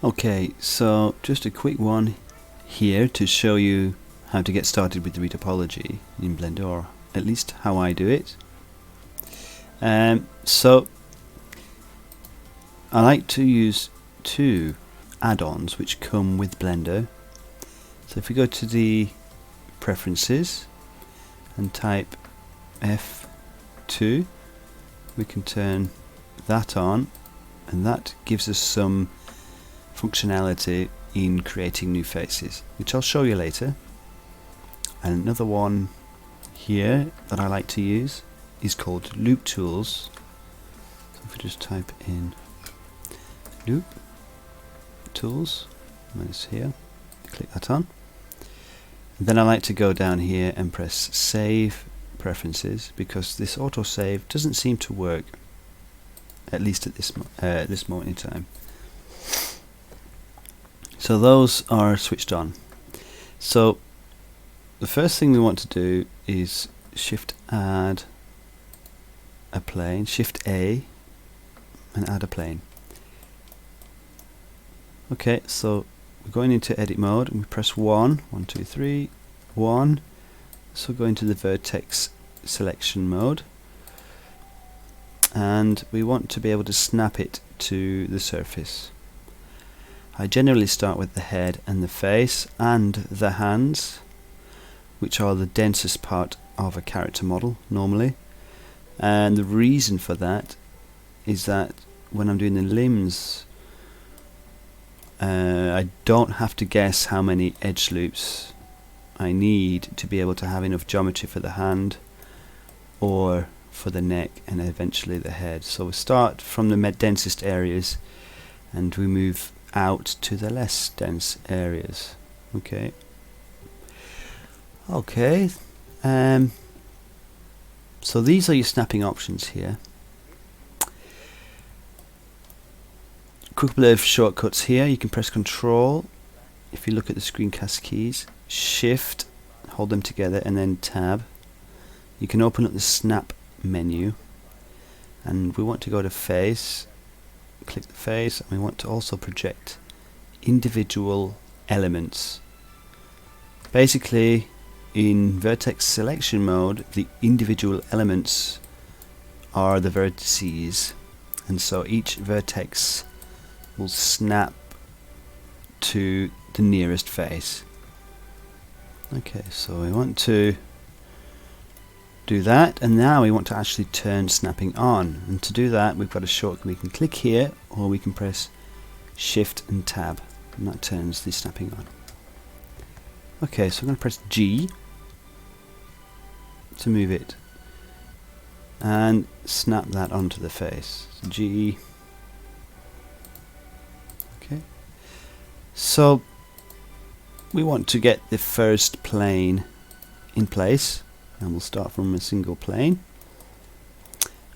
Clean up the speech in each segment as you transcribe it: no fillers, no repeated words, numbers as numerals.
Okay, so just a quick one here to show you how to get started with the retopology in Blender, or at least how I do it. So I like to use two add-ons which come with Blender. So if we go to the preferences and type F2, we can turn that on, and that gives us some functionality in creating new faces, which I'll show you later. And another one here that I like to use is called Loop Tools. So if we just type in Loop Tools, and it's here, click that on. And then I like to go down here and press Save Preferences, because this autosave doesn't seem to work, at least at this moment in time. So those are switched on. So the first thing we want to do is Shift add a plane, Shift A, and add a plane. Okay, so we're going into edit mode and we press 1, 1, 2, 3, 1. So go into the vertex selection mode, and we want to be able to snap it to the surface. I generally start with the head and the face and the hands, which are the densest part of a character model normally. And the reason for that is that when I'm doing the limbs, I don't have to guess how many edge loops I need to be able to have enough geometry for the hand or for the neck and eventually the head. So we start from the densest areas and we move out to the less dense areas. Okay. So these are your snapping options here. Couple of shortcuts here. You can press Control. If you look at the screencast keys, Shift, hold them together, and then Tab. You can open up the Snap menu, and we want to go to Face. Click the face, and we want to also project individual elements. Basically, in vertex selection mode, the individual elements are the vertices, and so each vertex will snap to the nearest face. Okay, so we want to do that, and now we want to actually turn snapping on, and to do that we've got a shortcut. We can click here, or we can press Shift and Tab, and that turns the snapping on. Okay, so I'm going to press G to move it and snap that onto the face. So G. Okay, so we want to get the first plane in place, and we'll start from a single plane.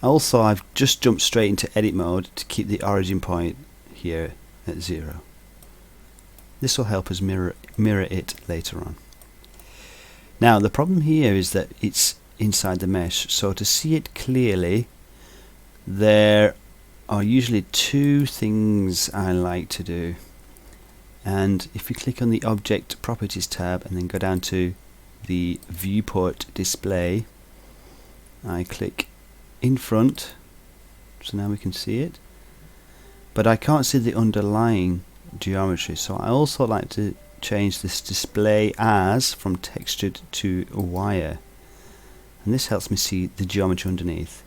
Also, I've just jumped straight into edit mode to keep the origin point here at 0. This will help us mirror it later on. Now the problem here is that it's inside the mesh, so to see it clearly there are usually two things I like to do. And if you click on the Object Properties tab and then go down to the Viewport Display, I click in front, so now we can see it, but I can't see the underlying geometry, so I also like to change this display as from textured to a wire, and this helps me see the geometry underneath,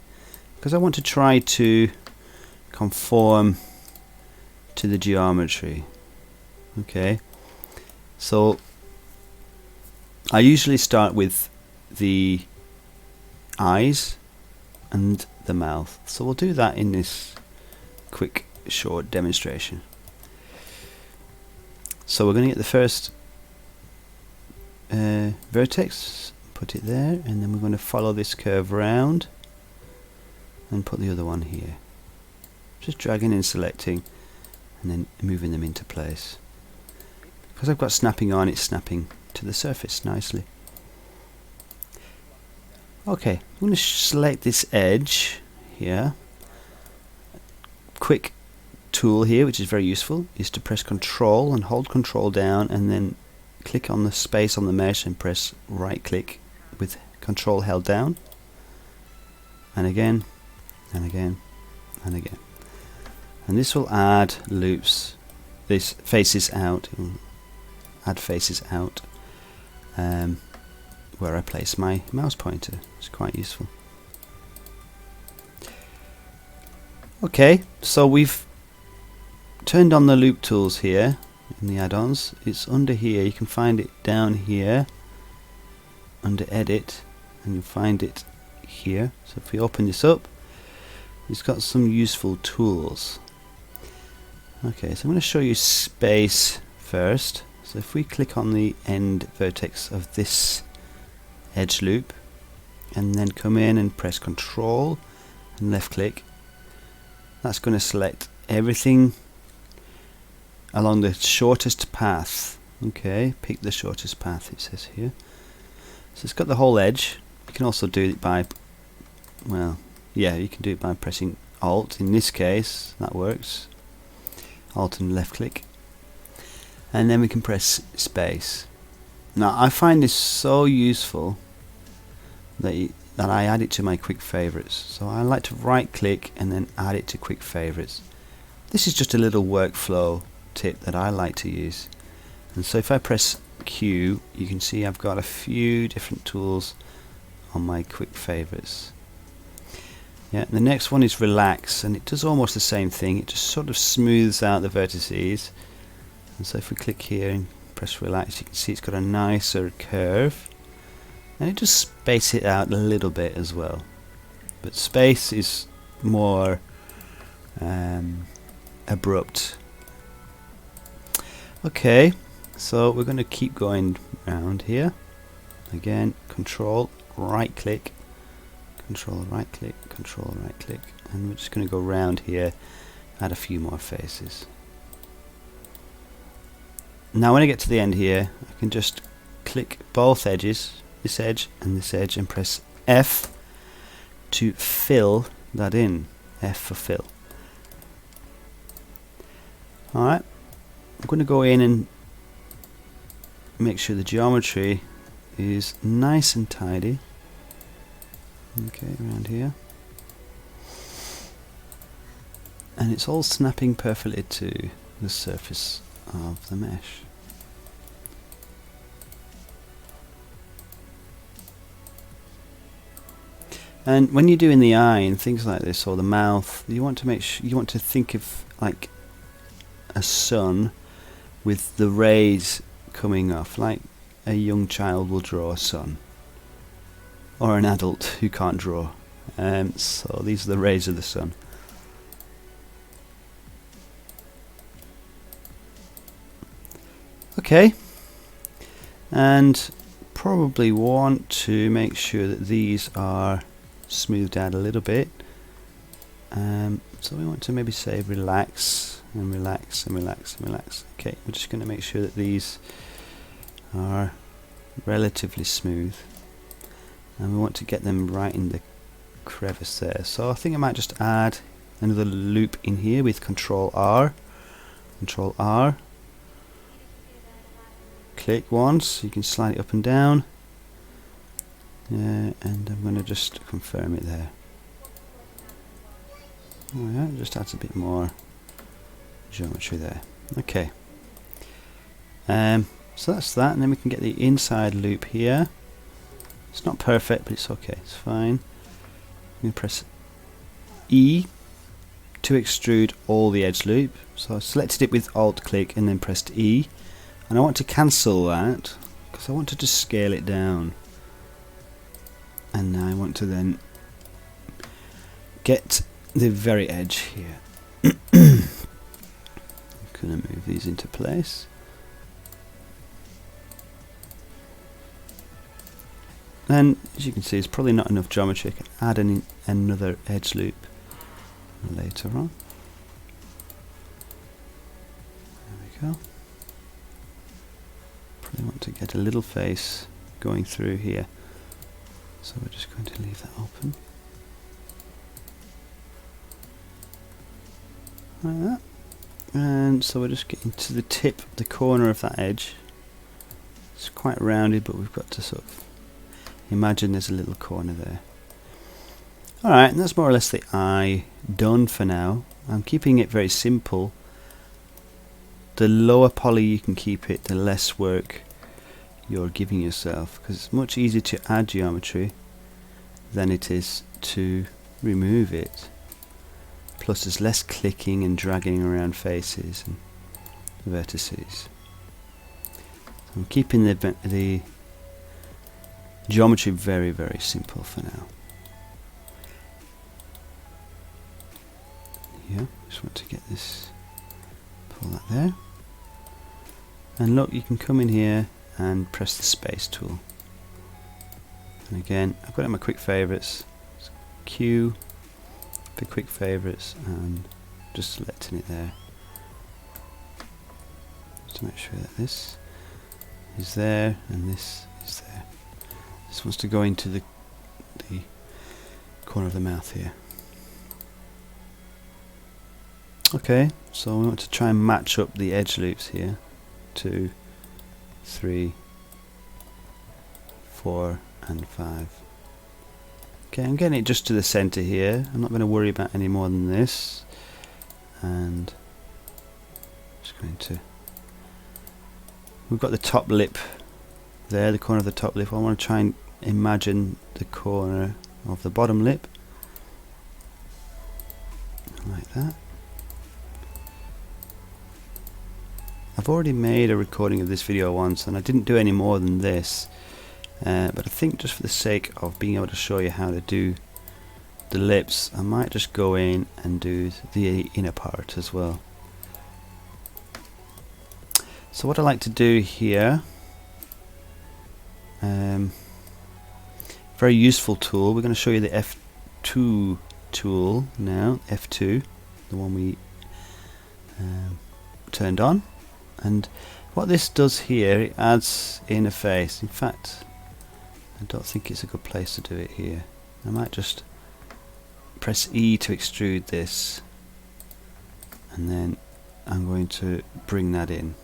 because I want to try to conform to the geometry. Okay, so I usually start with the eyes and the mouth, so we'll do that in this quick short demonstration. So we're going to get the first vertex, put it there, and then we're going to follow this curve round and put the other one here. Just dragging and selecting and then moving them into place. Because I've got snapping on, it's snapping to the surface nicely. Okay, I'm going to select this edge here. Quick tool here, which is very useful, is to press Control and hold Control down and then click on the space on the mesh and press right click with Control held down, and again and again and again, and this will add loops, this faces out, it will add faces out where I place my mouse pointer. It's quite useful. Okay, so we've turned on the loop tools here in the add-ons. It's under here, you can find it down here under edit, and you'll find it here. So if we open this up, it's got some useful tools. Okay, so I'm going to show you space first. So if we click on the end vertex of this edge loop and then come in and press Control and left click, that's going to select everything along the shortest path. Okay, pick the shortest path, it says here. So it's got the whole edge. You can also do it by, well, yeah, you can do it by pressing Alt. In this case, that works. Alt and left click. And then we can press space. Now I find this so useful that I add it to my quick favorites. So I like to right click and then add it to quick favorites. This is just a little workflow tip that I like to use. And so if I press Q, you can see I've got a few different tools on my quick favorites. Yeah, the next one is relax, and it does almost the same thing. It just sort of smooths out the vertices. And so if we click here and press relax, you can see it's got a nicer curve, and it just space it out a little bit as well. But space is more abrupt. Okay, so we're going to keep going around here. Again, Control right click, Control right click, Control right click, and we're just going to go around here, add a few more faces. Now when I get to the end here, I can just click both edges, this edge and this edge, and press F to fill that in. F for fill. Alright, I'm going to go in and make sure the geometry is nice and tidy. Okay, around here. And it's all snapping perfectly to the surface of the mesh. And when you're doing the eye and things like this, or the mouth, you want to make sure, you want to think of like a sun with the rays coming off, like a young child will draw a sun, or an adult who can't draw. So these are the rays of the sun. Okay, and probably want to make sure that these are smoothed out a little bit. So we want to maybe say relax and relax and relax and relax. Okay, we're just going to make sure that these are relatively smooth, and we want to get them right in the crevice there. So I think I might just add another loop in here with Control R, Control R. Click once, you can slide it up and down, and I'm going to just confirm it there. Oh yeah, it just adds a bit more geometry there. Okay, so that's that, and then we can get the inside loop here. It's not perfect, but it's okay, it's fine. I'm going to press E to extrude all the edge loop. So I selected it with Alt click and then pressed E. And I want to cancel that because I want to just scale it down. And now I want to then get the very edge here. I'm going to move these into place. And as you can see, it's probably not enough geometry. I can add another edge loop later on. There we go. Probably want to get a little face going through here. So we're just going to leave that open. Like that. And so we're just getting to the tip, the corner of that edge. It's quite rounded, but we've got to sort of imagine there's a little corner there. Alright, and that's more or less the eye done for now. I'm keeping it very simple. The lower poly you can keep it, the less work you're giving yourself, because it's much easier to add geometry than it is to remove it. Plus there's less clicking and dragging around faces and vertices. So I'm keeping the geometry very, very simple for now. Yeah, just want to get this, pull that there. And look, you can come in here and press the space tool. And again, I've got it in my quick favorites. Q for quick favorites and just selecting it there. Just to make sure that this is there and this is there. This wants to go into the corner of the mouth here. Okay, so we want to try and match up the edge loops here. 2, 3, 4 and 5. Okay, I'm getting it just to the center here. I'm not going to worry about any more than this. And just going to, we've got the top lip there, the corner of the top lip. I want to try and imagine the corner of the bottom lip like that. I've already made a recording of this video once and I didn't do any more than this, but I think just for the sake of being able to show you how to do the lips, I might just go in and do the inner part as well. So what I like to do here, very useful tool, we're going to show you the F2 tool now, F2, the one we turned on. And what this does here, it adds in a face. In fact, I don't think it's a good place to do it here. I might just press E to extrude this, and then I'm going to bring that in.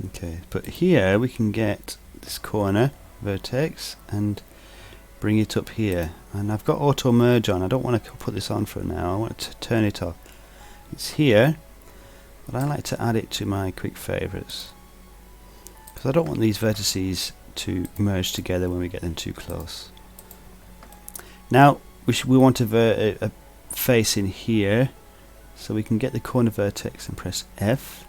Okay, but here we can get this corner vertex and bring it up here. And I've got auto merge on. I don't want to put this on for now. I want to turn it off. It's here, but I like to add it to my quick favorites because I don't want these vertices to merge together when we get them too close. Now we want a face in here, so we can get the corner vertex and press F,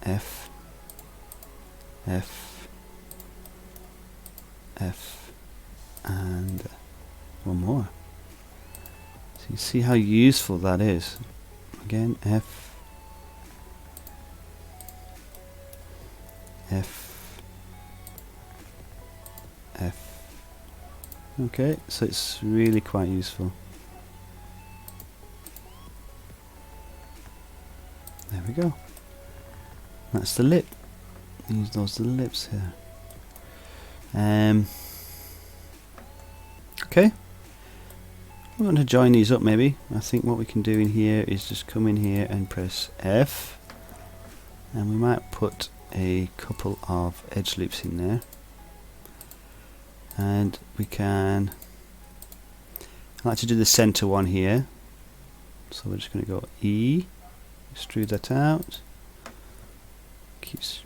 F, F, F, and one more. So you see how useful that is. Again, F, F, F. Okay, so it's really quite useful. There we go. That's the lip. Those are the lips here. Okay. We're going to join these up maybe. I think what we can do in here is just come in here and press F, and we might put a couple of edge loops in there, and we can, I like to do the center one here, so we're just going to go E, extrude that out,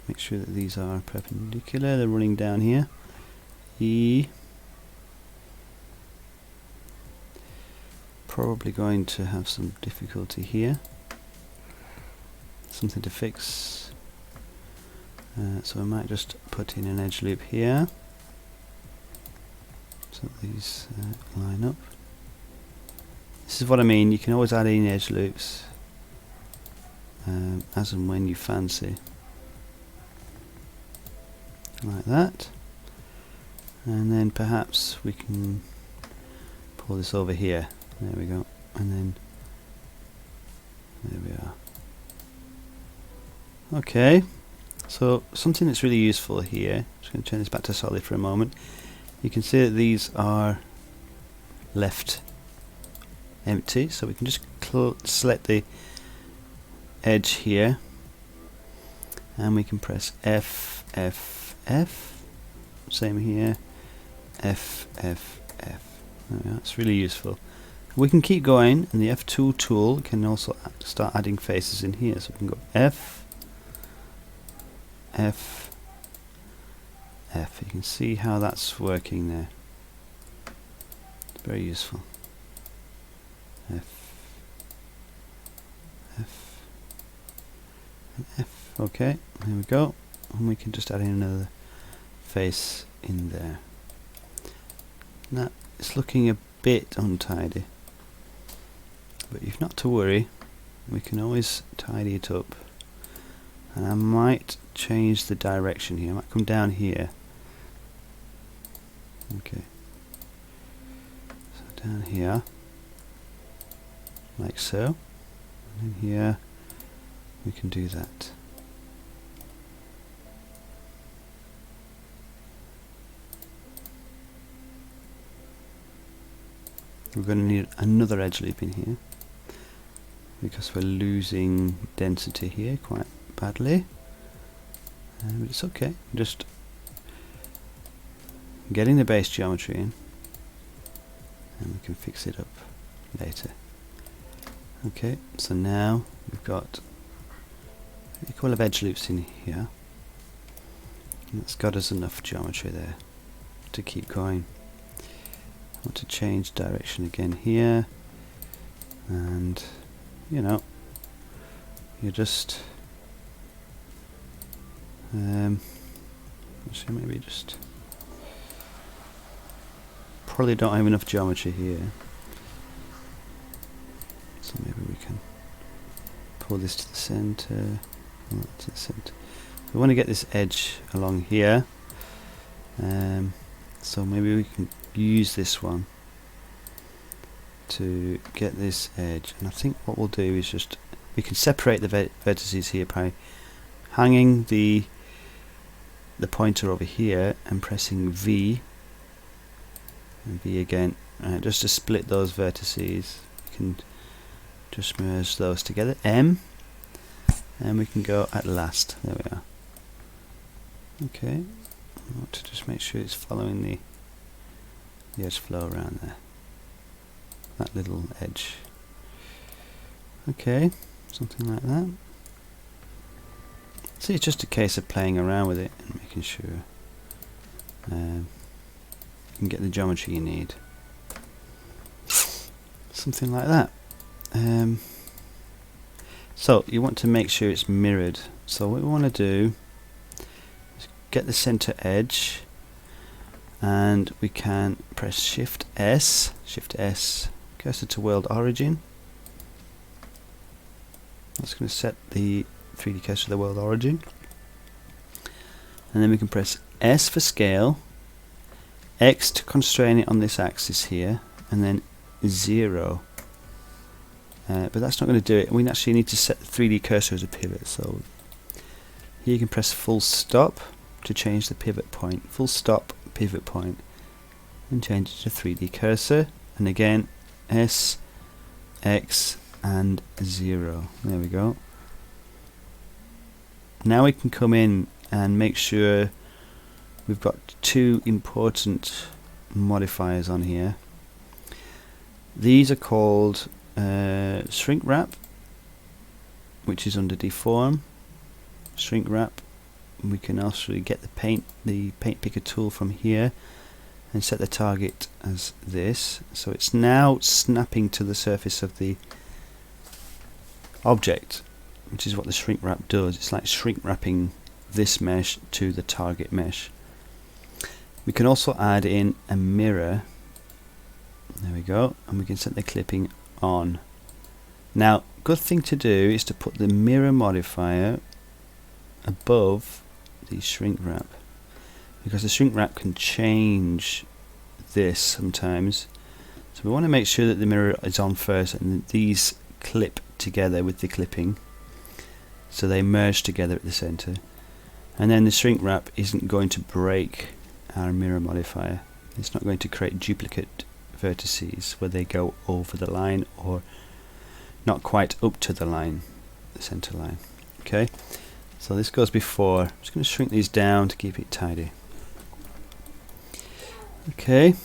make sure that these are perpendicular, they're running down here, E. Probably going to have some difficulty here, something to fix, so I might just put in an edge loop here so these line up. This is what I mean, you can always add in edge loops as and when you fancy, like that, and then perhaps we can pull this over here. There we go, and then there we are. Okay, so something that's really useful here, just going to turn this back to solid for a moment. You can see that these are left empty, so we can just select the edge here, and we can press F, F, F, same here, F, F, F. That's really useful. We can keep going, and the F2 tool can also start adding faces in here, so we can go F, F, F. You can see how that's working there. It's very useful. F, F, and F. Okay, there we go. And we can just add in another face in there. Now, it's looking a bit untidy, but you've not to worry. We can always tidy it up. And I might change the direction here. I might come down here. Okay. So down here, like so. And in here, we can do that. We're going to need another edge loop in here, because we're losing density here quite badly. But it's okay, just getting the base geometry in, and we can fix it up later. Okay, so now we've got a couple of edge loops in here, and that's got us enough geometry there to keep going. I want to change direction again here, and you know, you just actually maybe just probably don't have enough geometry here, so maybe we can pull this to the center, pull that to the center. We want to get this edge along here, so maybe we can use this one to get this edge. And I think what we'll do is just, we can separate the vertices here by hanging the pointer over here and pressing V and V again, just to split those vertices. We can just merge those together, M, and we can go at last. There we are. Okay, I want to just make sure it's following the edge flow around there, that little edge. Okay, something like that. See, it's just a case of playing around with it and making sure you can get the geometry you need. Something like that. So you want to make sure it's mirrored. So what we want to do is get the center edge, and we can press Shift S, cursor to world origin. That's going to set the 3D cursor to the world origin, and then we can press S for scale, X to constrain it on this axis here, and then 0. But that's not going to do it. We actually need to set the 3D cursor as a pivot. So here you can press full stop to change the pivot point. Full stop, pivot point, and change it to 3D cursor. And again, S, X, and 0. There we go. Now we can come in and make sure we've got two important modifiers on here. These are called shrink wrap, which is under deform. Shrink wrap. We can also get the paint picker tool from here and set the target as this. So it's now snapping to the surface of the object, which is what the shrink wrap does. It's like shrink wrapping this mesh to the target mesh. We can also add in a mirror. There we go, and we can set the clipping on. Now, good thing to do is to put the mirror modifier above the shrink wrap, because the shrink wrap can change this sometimes. So we want to make sure that the mirror is on first, and these clip together with the clipping, so they merge together at the center, and then the shrink wrap isn't going to break our mirror modifier. It's not going to create duplicate vertices where they go over the line or not quite up to the line, the center line. Okay, so this goes before. I'm just going to shrink these down to keep it tidy. Okay,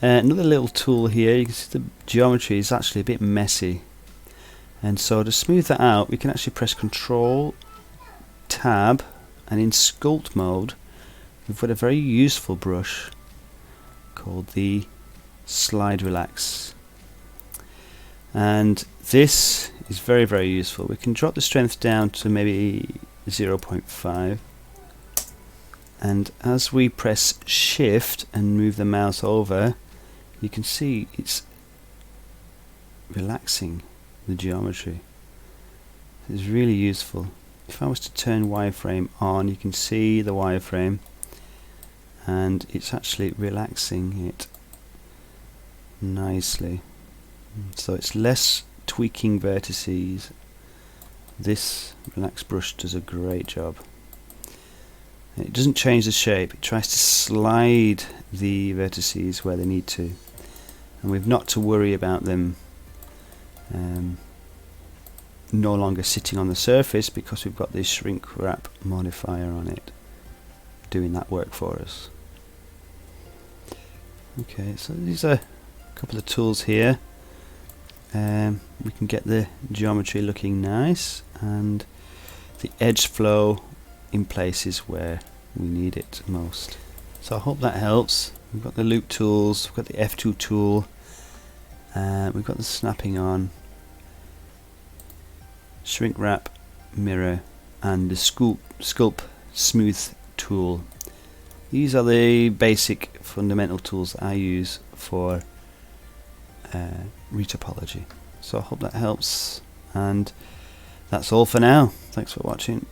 another little tool here. You can see the geometry is actually a bit messy, and so to smooth that out we can actually press Control Tab, and in sculpt mode we've got a very useful brush called the Slide Relax, and this is very, very useful. We can drop the strength down to maybe 0.5, and as we press Shift and move the mouse over, you can see it's relaxing the geometry. It's really useful. If I was to turn wireframe on, you can see the wireframe, and it's actually relaxing it nicely. So it's less tweaking vertices. This relax brush does a great job. It doesn't change the shape, it tries to slide the vertices where they need to, and we've not to worry about them no longer sitting on the surface because we've got this shrink wrap modifier on it doing that work for us. Okay, so these are a couple of tools here. We can get the geometry looking nice and the edge flow in places where we need it most. So I hope that helps. We've got the loop tools, we've got the F2 tool, we've got the snapping on, shrink wrap, mirror, and the sculpt smooth tool. These are the basic fundamental tools that I use for retopology. So I hope that helps, and that's all for now. Thanks for watching.